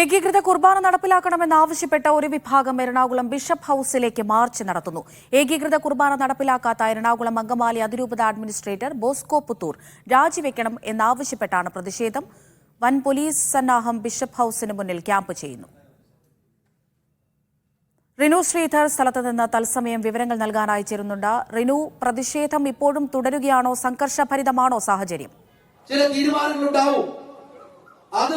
ഏകീകൃത കുർബാന നടപ്പിലാക്കണമെന്നാവശ്യപ്പെട്ട ഒരു വിഭാഗം എറണാകുളം ബിഷപ്പ് ഹൌസിലേക്ക് മാർച്ച് നടത്തുന്നു. ഏകീകൃത കുർബാന നടപ്പിലാക്കാത്ത എറണാകുളം അങ്കമാലി അതിരൂപത അഡ്മിനിസ്ട്രേറ്റർ ബോസ്കോ പുത്തൂർ രാജിവെക്കണം എന്നാവശ്യപ്പെട്ടാണ് പ്രതിഷേധം. വൻ പോലീസ് സന്നാഹം ബിഷപ്പ് ഹൌസിന് മുന്നിൽ ക്യാമ്പ് ചെയ്യുന്നു. റിനു ശ്രീധർ സ്ഥലത്ത് നിന്ന് തത്സമയം വിവരങ്ങൾ നൽകാനായി ചേരുന്നുണ്ട്. റിനു, പ്രതിഷേധം ഇപ്പോഴും തുടരുകയാണോ? സംഘർഷഭരിതമാണോ സാഹചര്യം? ചില തീരുമാനങ്ങളുണ്ടാവും. അത്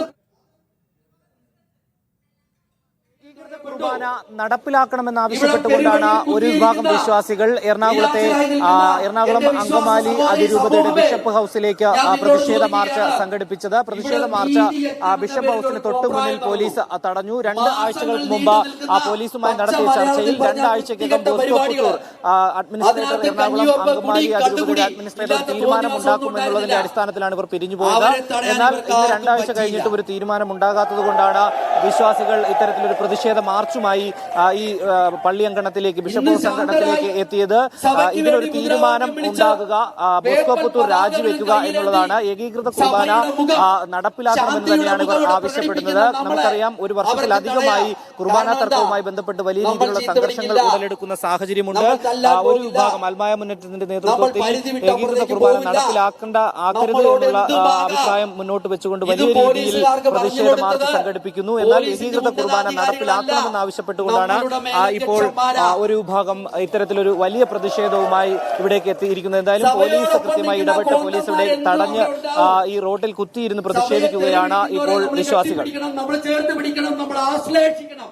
കുർബാന നടപ്പിലാക്കണമെന്നാവശ്യപ്പെട്ടുകൊണ്ടാണ് ഒരു വിഭാഗം വിശ്വാസികൾ എറണാകുളം അങ്കമാലി അതിരൂപതയുടെ ബിഷപ്പ് ഹൌസിലേക്ക് പ്രതിഷേധ മാർച്ച് സംഘടിപ്പിച്ചത്. പ്രതിഷേധ മാർച്ച് ബിഷപ്പ് ഹൌസിന് തൊട്ടു മുന്നിൽ പോലീസ് തടഞ്ഞു. 2 ആഴ്ചകൾക്ക് മുമ്പ് പോലീസുമായി നടത്തിയ ചർച്ചയിൽ 2 ആഴ്ചക്കകം ബോസ്കോ പുത്തൂർ അഡ്മിനിസ്ട്രേറ്റർ എറണാകുളം അങ്കമാലി അതിരൂപതയുടെ അഡ്മിനിസ്ട്രേറ്റർ തീരുമാനമുണ്ടാക്കുമെന്നുള്ളതിന്റെ അടിസ്ഥാനത്തിലാണ് ഇവർ പിരിഞ്ഞുപോയത്. എന്നാൽ ഇന്ന് 2 ആഴ്ച കഴിഞ്ഞിട്ടും ഒരു തീരുമാനമുണ്ടാകാത്തത് കൊണ്ടാണ് വിശ്വാസികൾ ഇത്തരത്തിലൊരു പ്രതിഷേധ മാർച്ചുമായി ഈ പള്ളിയങ്കണത്തിലേക്ക്, ബിഷപ്പ് ഹൌസ് അങ്കണത്തിലേക്ക് എത്തിയത്. ഇതിനൊരു തീരുമാനം ഉണ്ടാകുക, ബോസ്കോ പുത്തൂർ രാജിവെക്കുക എന്നുള്ളതാണ്. ഏകീകൃത കുർബാന നടപ്പിലാക്കണമെന്ന് തന്നെയാണ് ഇവർ ആവശ്യപ്പെടുന്നത്. നമുക്കറിയാം, ഒരു വർഷത്തിലധികമായി കുർബാന തർക്കവുമായി ബന്ധപ്പെട്ട് വലിയ രീതിയിലുള്ള സംഘർഷങ്ങൾ ഉടലെടുക്കുന്ന സാഹചര്യമുണ്ട്. ഒരു വിഭാഗം അൽമായ മുന്നേറ്റത്തിന്റെ നേതൃത്വത്തിൽ ഏകീകൃത കുർബാന ആക്കരുത് എന്നുള്ള അഭിപ്രായം മുന്നോട്ട് വെച്ചുകൊണ്ട് വലിയ രീതിയിൽ പ്രതിഷേധ മാർച്ച് സംഘടിപ്പിക്കുന്നു. എന്നാൽ ഏകീകൃത കുർബാന നടപ്പിലാക്കണമെന്നാവശ്യപ്പെട്ടുകൊണ്ടാണ് ഇപ്പോൾ ഒരു വിഭാഗം ഇത്തരത്തിലൊരു വലിയ പ്രതിഷേധവുമായി ഇവിടേക്ക് എത്തിയിരിക്കുന്നത്. എന്തായാലും പോലീസ് കൃത്യമായി ഇടപെട്ട് പോലീസ് ഇവിടെ തടഞ്ഞ് ഈ റോഡിൽ കുത്തിയിരുന്ന് പ്രതിഷേധിക്കുകയാണ് ഇപ്പോൾ വിശ്വാസികൾ. നമ്മൾ ചേർത്ത് പിടിക്കണം, നമ്മൾ ആശ്ലേഷിക്കണം.